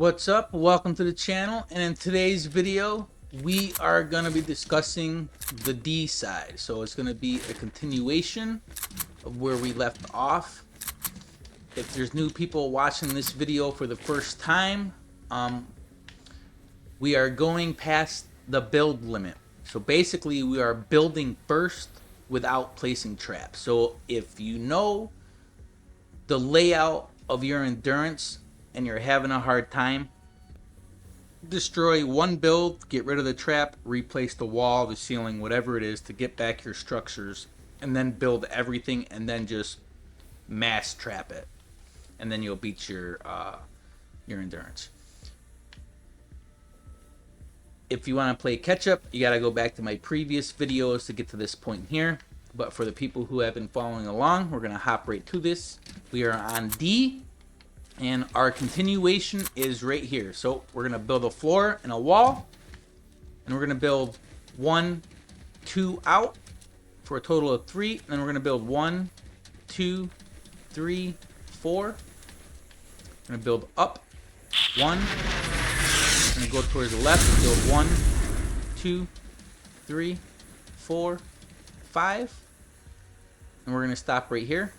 What's up? Welcome to the channel, and in today's video we are going to be discussing the D side. So it's going to be a continuation of where we left off. If there's new people watching this video for the first time, we are going past the build limit. So basically we are building first without placing traps. So if you know the layout of your endurance and you're having a hard time, destroy one build, get rid of the trap, replace the wall, the ceiling, whatever it is, to get back your structures, and then build everything, and then just mass trap it, and then you'll beat your endurance. If you want to play catch up, you got to go back to my previous videos to get to this point here. But for the people who have been following along, we're going to hop right to this. We are on D, and our continuation is right here. So we're going to build a floor and a wall, and we're going to build 1, 2 out for a total of 3. And then we're going to build 1, 2, 3, 4. We're going to build up 1. We're going to go towards the left and build 1, 2, 3, 4, 5. And we're going to stop right here.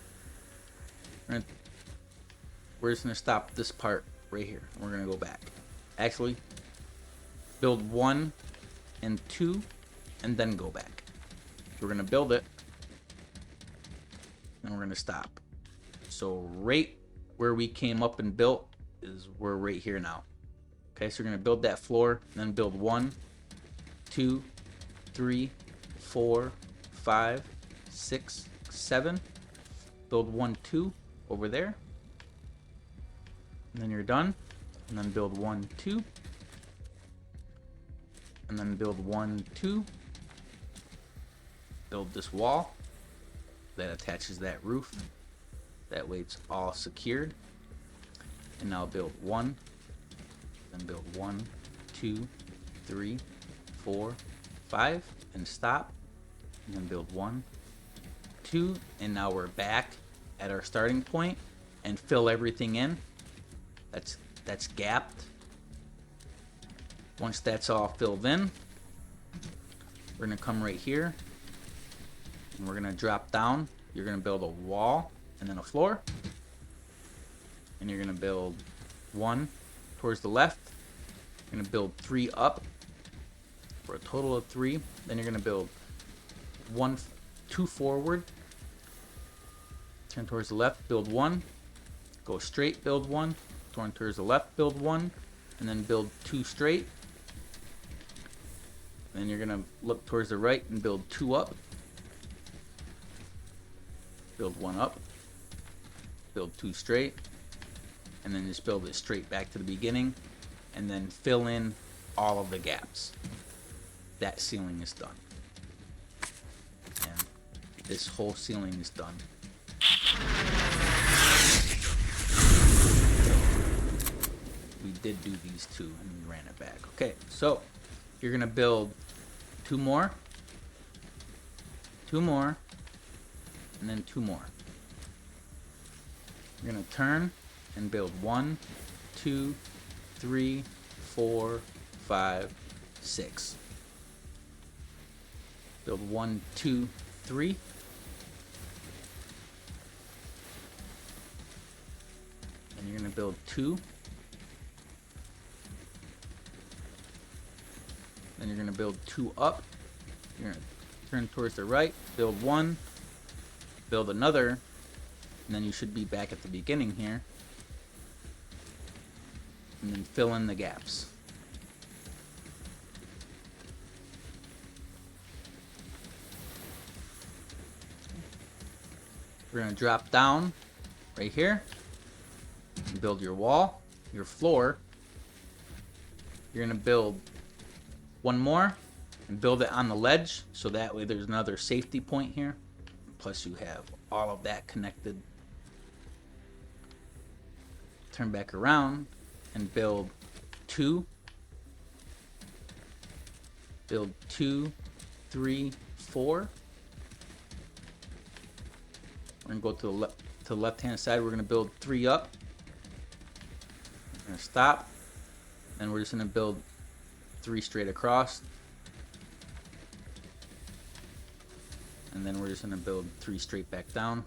We're just going to stop this part right here. We're going to go back. Actually, build 1 and 2 and then go back. We're going to build it and we're going to stop. So right where we came up and built is we're right here now. Okay, so we're going to build that floor and then build 1, 2, 3, 4, 5, 6, 7. Build 1, 2 over there. And then you're done. And then build 1, 2. And then build 1, 2. Build this wall that attaches that roof. That way it's all secured. And now build 1. Then build 1, 2, 3, 4, 5. And stop. And then build 1, 2. And now we're back at our starting point and fill everything in. That's gapped. Once that's all filled in, we're gonna come right here and we're gonna drop down. You're gonna build a wall and then a floor, and you're gonna build 1 towards the left. You're gonna build 3 up for a total of 3. Then you're gonna build 1, 2 forward, turn towards the left, build 1, go straight, build 1, turn towards the left, build 1, and then build 2 straight. Then you're gonna look towards the right and build 2 up, build 1 up, build 2 straight, and then just build it straight back to the beginning, and then fill in all of the gaps. That ceiling is done, and this whole ceiling is done. We did do these 2 and we ran it back. Okay, so you're gonna build 2 more, 2 more, and then 2 more. You're gonna turn and build 1, 2, 3, 4, 5, 6. Build 1, 2, 3. And you're gonna build 2. Then you're gonna build 2 up. You're gonna turn towards the right, build 1, build another, and then you should be back at the beginning here. And then fill in the gaps. We're gonna drop down right here and build your wall, your floor. You're gonna build 1 more and build it on the ledge, so that way there's another safety point here. Plus you have all of that connected. Turn back around and build 2. Build 2, 3, 4. We're gonna go to the left hand side. We're gonna build 3 up. We're gonna stop, And we're just gonna build 3 straight across. And then we're just gonna build 3 straight back down.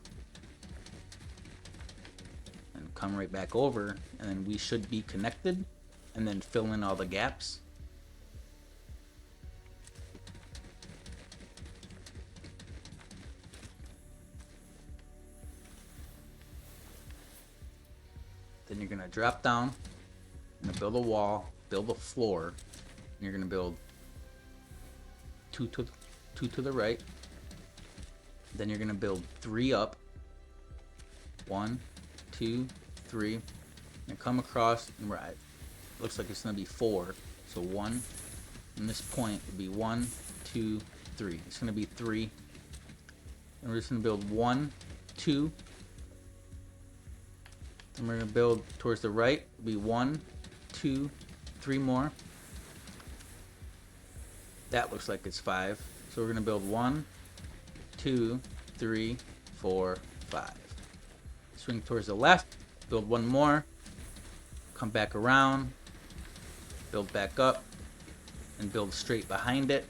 And come right back over, and then we should be connected, and then fill in all the gaps. Then you're gonna drop down, you're gonna build a wall, build a floor, and you're gonna build two to the right. Then you're gonna build 3 up. 1, 2, 3. And come across, and right. Looks like it's gonna be 4. So 1, and this point would be 1, 2, 3. It's gonna be 3. And we're just gonna build 1, 2. And we're gonna build towards the right. It'll be 1, 2, 3 more. That looks like it's 5. So we're gonna build 1, 2, 3, 4, 5. Swing towards the left, build 1 more, come back around, build back up, and build straight behind it.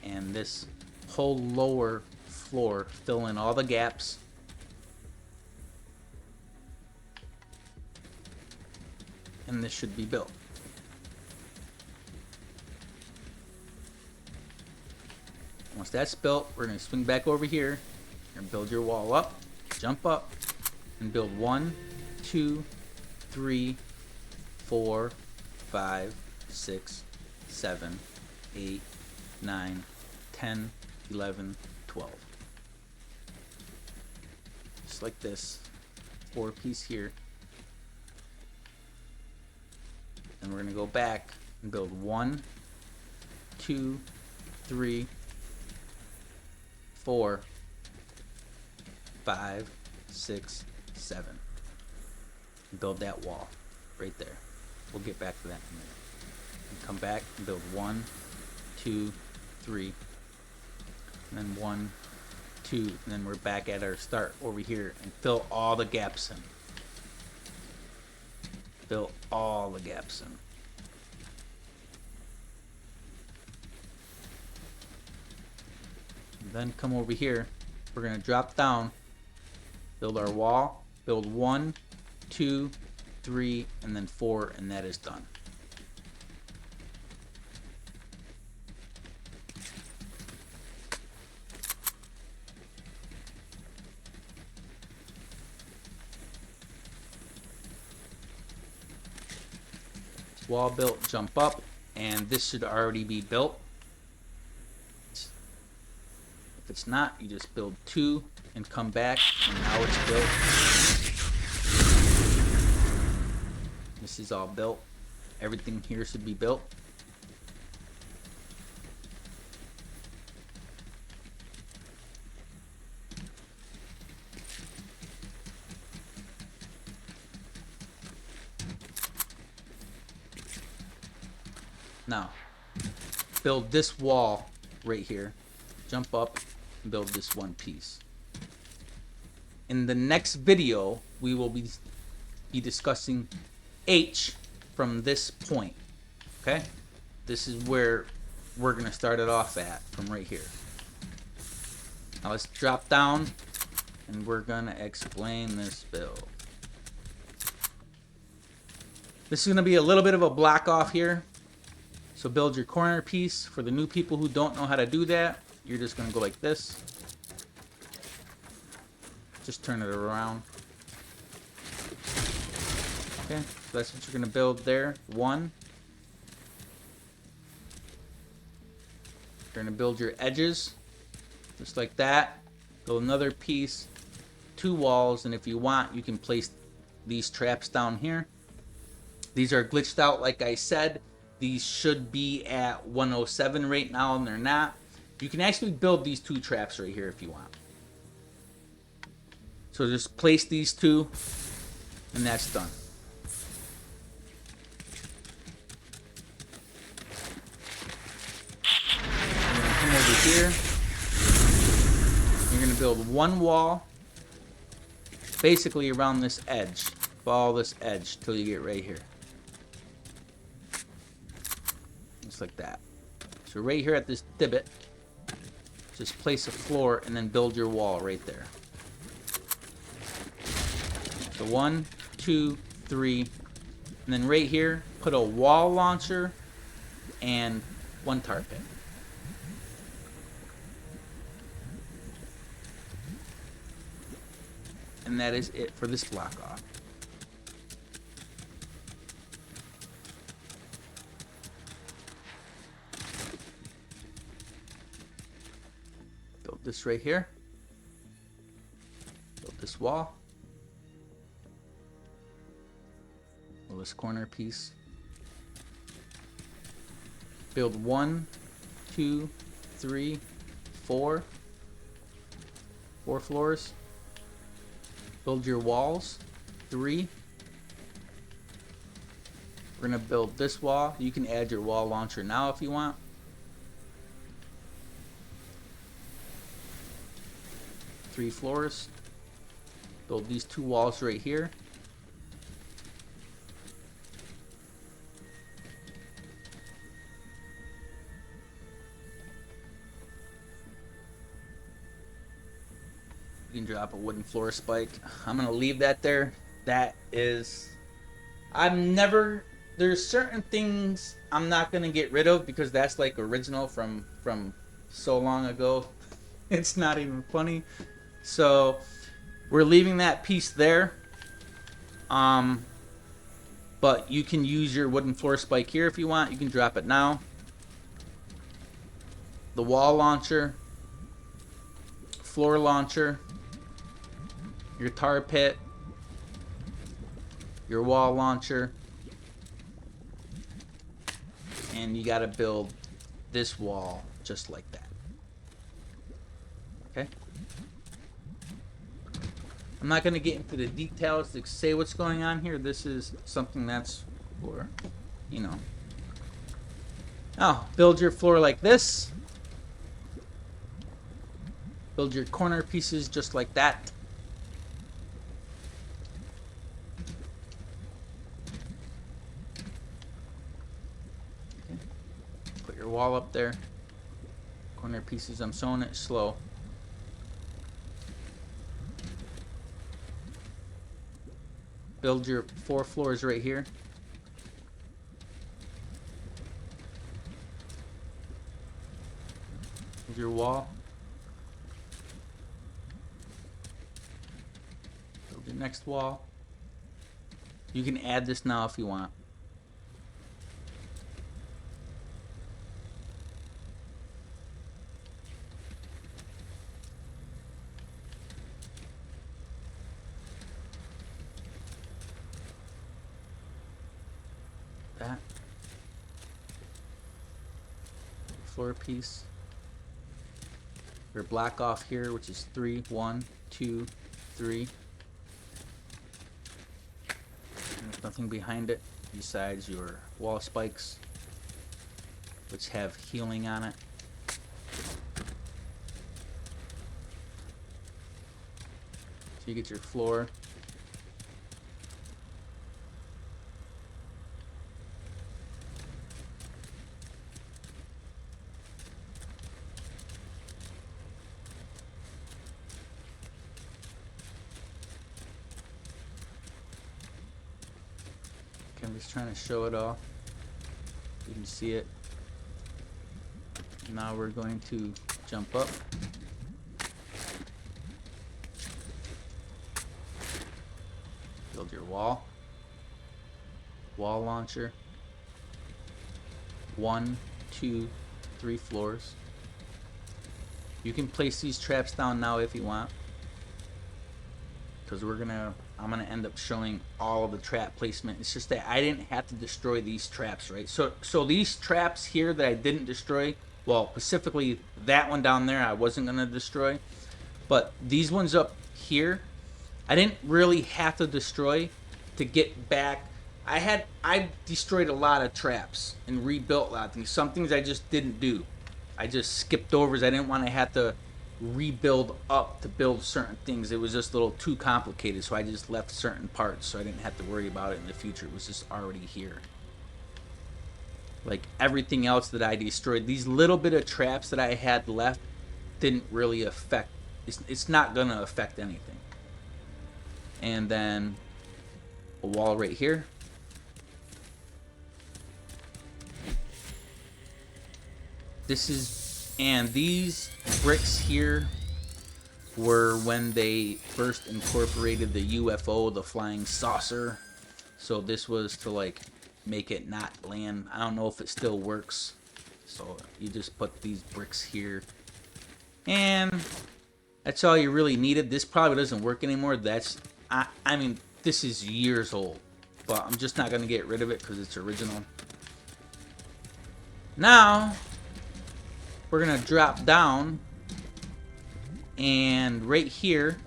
And this whole lower floor, fill in all the gaps. And this should be built. Once that's built, we're going to swing back over here and build your wall up, jump up, and build 1, 2, 3, 4, 5, 6, 7, 8, 9, 10, 11, 12. Just like this. 4-piece here. And we're going to go back and build 1, 2, 3, 4, 5, 6, 7. And build that wall right there. We'll get back to that in a minute. And come back and build 1, 2, 3, and then 1, 2, and then we're back at our start over here and fill all the gaps in. Fill all the gaps in. And then come over here. We're going to drop down, build our wall, build 1, 2, 3, and then 4, and that is done. Wall built, jump up, and this should already be built. If it's not, you just build 2 and come back, and now it's built. This is all built. Everything here should be built. Now, build this wall right here. Jump up and build this 1 piece. In the next video, we will be discussing H from this point. Okay? This is where we're going to start it off at, from right here. Now let's drop down and we're going to explain this build. This is going to be a little bit of a block off here. So build your corner piece. For the new people who don't know how to do that, you're just going to go like this. Just turn it around. Okay, so that's what you're going to build there. 1. You're going to build your edges. Just like that. Build another piece. 2 walls, and if you want, you can place these traps down here. These are glitched out, like I said. These should be at 107 right now, and they're not. You can actually build these 2 traps right here if you want. So just place these 2, and that's done. You're going to come over here. You're going to build 1 wall, basically around this edge. Follow this edge till you get right here. just like that. So right here at this divot, just place a floor and then build your wall right there. So 1, 2, 3, and then right here, put a wall launcher and 1 tar pit. And that is it for this block off. Build this right here. Build this wall. Build this corner piece. Build 1, 2, 3, 4. 4 floors. Build your walls. 3. We're going to build this wall. You can add your wall launcher now if you want. 3 floors. Build these 2 walls right here. You can drop a wooden floor spike. I'm gonna leave that there. That is, there's certain things I'm not gonna get rid of because that's like original from so long ago. It's not even funny. So we're leaving that piece there. But you can use your wooden floor spike here if you want. You can drop it now. The wall launcher, floor launcher, your tar pit, your wall launcher, and you got to build this wall just like that. Okay? I'm not going to get into the details to say what's going on here. This is something that's for, you know. Now, build your floor like this. Build your corner pieces just like that. Okay. Put your wall up there. Corner pieces, I'm sewing it slow. Build your 4 floors right here. Build your wall. Build your next wall. You can add this now if you want. That floor piece, your block off here, which is 3, 1, 2, 3. There's nothing behind it besides your wall spikes, which have healing on it. So you get your floor. I'm just trying to show it all. You can see it. Now we're going to jump up. Build your wall. Wall launcher. 1, 2, 3 floors. You can place these traps down now if you want, because I'm gonna end up showing all of the trap placement. It's just that I didn't have to destroy these traps, right? So these traps here that I didn't destroy, well, specifically that one down there I wasn't gonna destroy, but these ones up here I didn't really have to destroy to get back. I destroyed a lot of traps and rebuilt a lot of things. Some things I just didn't do. I just skipped over because I didn't want to have to rebuild up to build certain things. It was just a little too complicated, so I just left certain parts so I didn't have to worry about it in the future. It was just already here. like everything else that I destroyed, these little bit of traps that I had left didn't really affect, it's not gonna affect anything. And then a wall right here. This is, and these bricks here were when they first incorporated the UFO, the flying saucer. So this was to like make it not land. I don't know if it still works. So you just put these bricks here. And that's all you really needed. This probably doesn't work anymore. That's, I mean, this is years old. But I'm just not going to get rid of it because it's original. Now, we're going to drop down. And right here,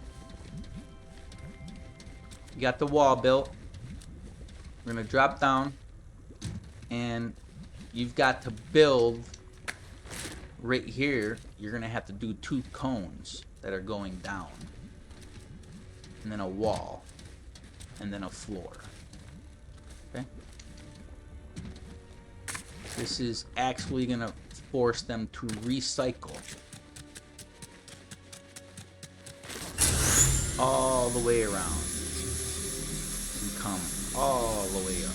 you got the wall built. We're going to drop down. And you've got to build right here. You're going to have to do 2 cones that are going down. And then a wall. And then a floor. Okay? This is actually going to force them to recycle. All the way around. And come all the way up.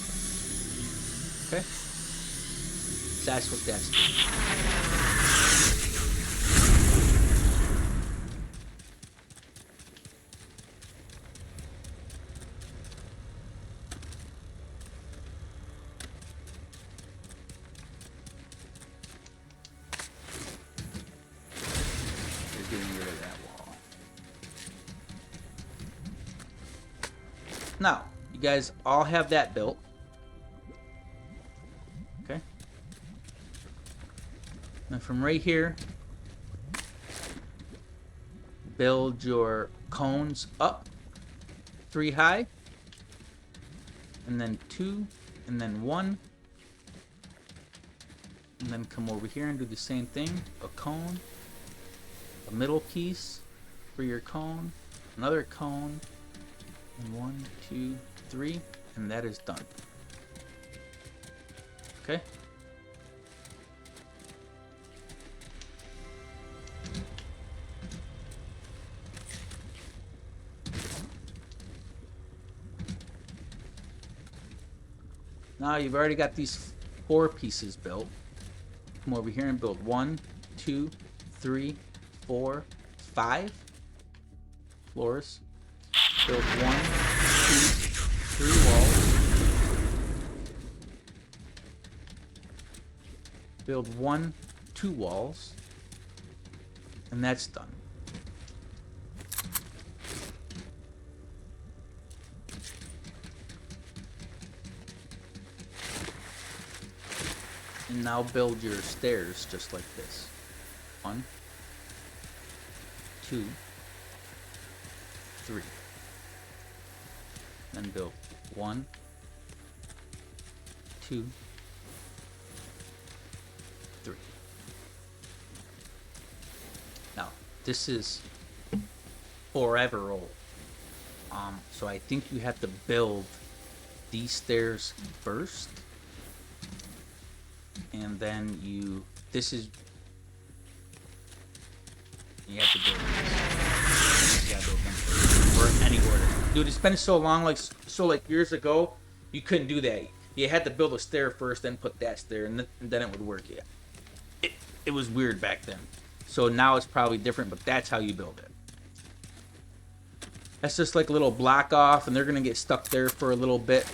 Okay? That's what that's doing. Now, you guys all have that built. Okay. And from right here, build your cones up 3 high, and then 2, and then 1, and then come over here and do the same thing. A cone, a middle piece for your cone, another cone, and 1, 2, 3, and that is done. Okay. Now you've already got these 4 pieces built. Come over here and build 1, 2, 3, 4, 5 floors. Build 1, 2, 3 walls. Build 1, 2 walls. And that's done. And now build your stairs just like this. 1, 2, 3. Then build 1, 2, 3. Now, this is forever old. So I think you have to build these stairs first. And then you have to build this. You gotta build them first. Or any order. Dude, it's been so long, like years ago, you couldn't do that. You had to build a stair first, then put that stair, and then it would work. Yeah, it was weird back then. So now it's probably different, but that's how you build it. That's just like a little block off, and they're gonna get stuck there for a little bit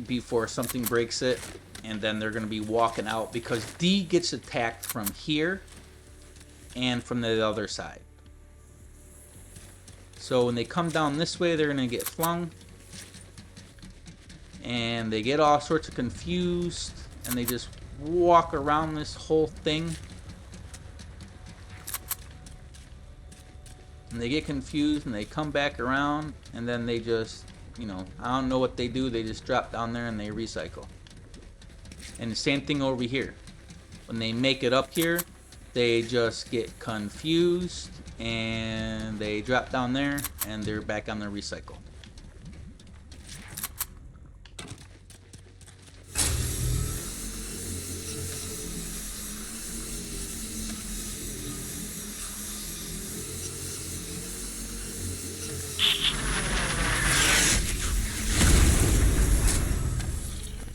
before something breaks it, and then they're gonna be walking out because D gets attacked from here and from the other side. So when they come down this way, they're gonna get flung, and they get all sorts of confused, and they just walk around this whole thing. And they get confused, and they come back around, and then they just, you know, I don't know what they do. They just drop down there and they recycle. And the same thing over here. When they make it up here, they just get confused, and they drop down there, and they're back on their recycle.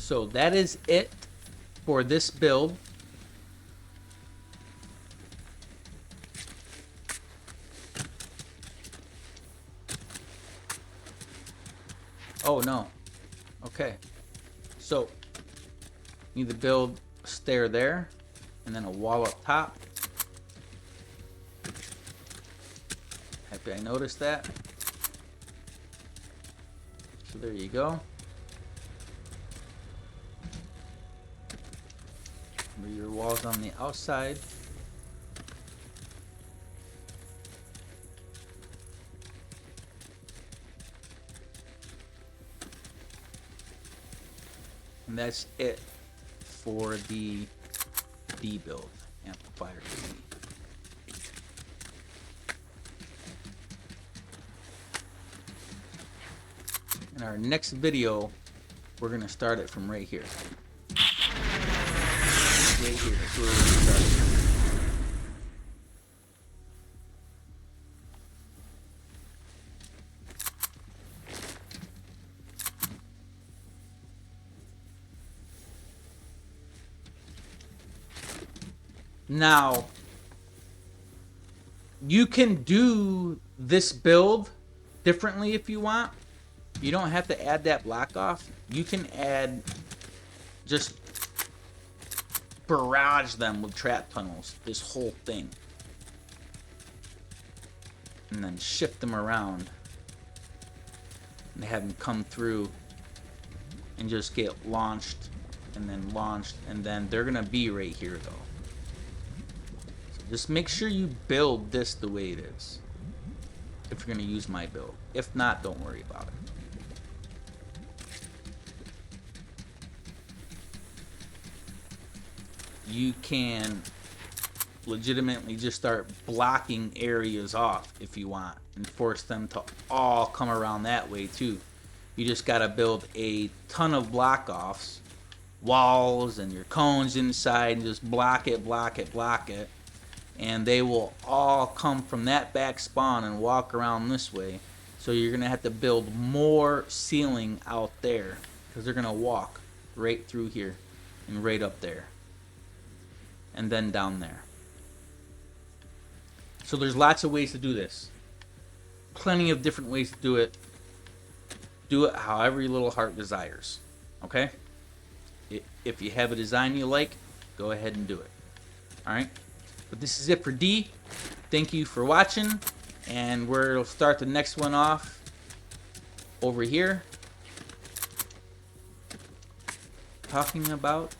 So that is it for this build. Oh no. Okay. So need to build a stair there and then a wall up top. Happy I noticed that. So there you go. Your walls on the outside. And that's it for the D build, amplifier D. In our next video, we're gonna start it from right here. Right here, that's where we're gonna start. Now, you can do this build differently if you want. You don't have to add that block off. You can add, just barrage them with trap tunnels, this whole thing. And then shift them around. And have them come through and just get launched and then they're gonna be right here though. Just make sure you build this the way it is if you're going to use my build. If not, don't worry about it. You can legitimately just start blocking areas off if you want and force them to all come around that way too. You just got to build a ton of block offs, walls and your cones inside, and just block it, and they will all come from that back spawn and walk around this way. So you're gonna have to build more ceiling out there because they're gonna walk right through here and right up there and then down there. So there's lots of ways to do this, plenty of different ways to do it. Do it however your little heart desires. Okay, if you have a design you like, go ahead and do it. All right. But this is it for D. Thank you for watching, and we'll start the next one off over here, talking about,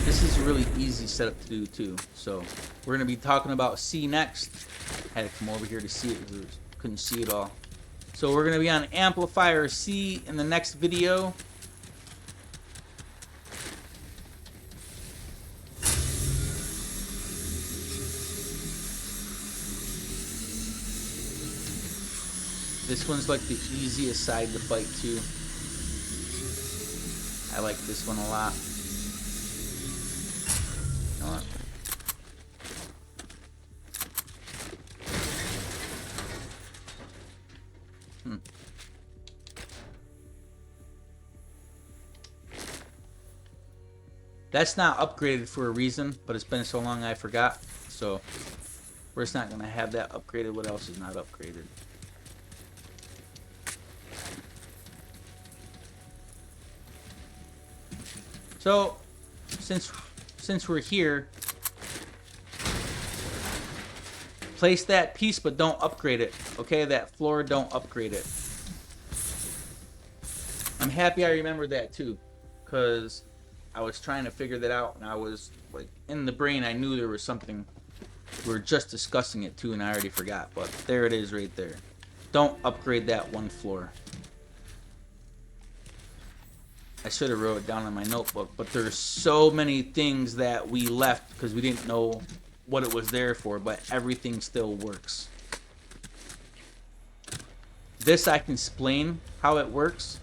this is a really easy setup to do too. So we're going to be talking about C next. I had to come over here to see it because I couldn't see it all. So we're going to be on amplifier C in the next video. This one's like the easiest side to fight too. I like this one a lot. You know what? That's not upgraded for a reason, but it's been so long I forgot. So we're just not going to have that upgraded. What else is not upgraded? So since we're here, place that piece but don't upgrade it. Okay, that floor, don't upgrade it. I'm happy I remembered that too, because I was trying to figure that out and I was like, in the brain I knew there was something. We were just discussing it too and I already forgot, but there it is right there. Don't upgrade that one floor. I should have wrote it down in my notebook, but there's so many things that we left because we didn't know what it was there for, but everything still works. This I can explain how it works,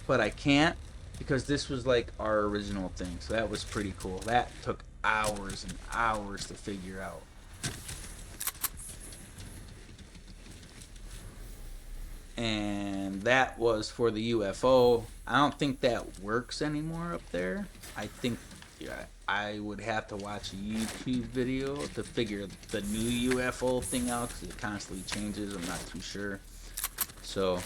but I can't because this was like our original thing, so that was pretty cool. That took hours and hours to figure out. And and that was for the UFO. I don't think that works anymore up there. I think, yeah, I would have to watch a YouTube video to figure the new UFO thing out, because it constantly changes. I'm not too sure. So,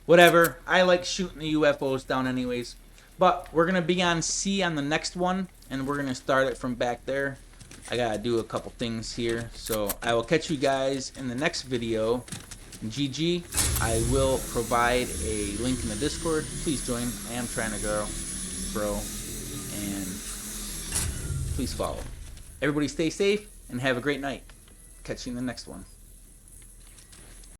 whatever. I like shooting the UFOs down anyways. But we're going to be on C on the next one, and we're going to start it from back there. I got to do a couple things here. So, I will catch you guys in the next video. GG. I will provide a link in the Discord. Please join. I am trying to grow, and please follow. Everybody stay safe and have a great night. Catch you in the next one.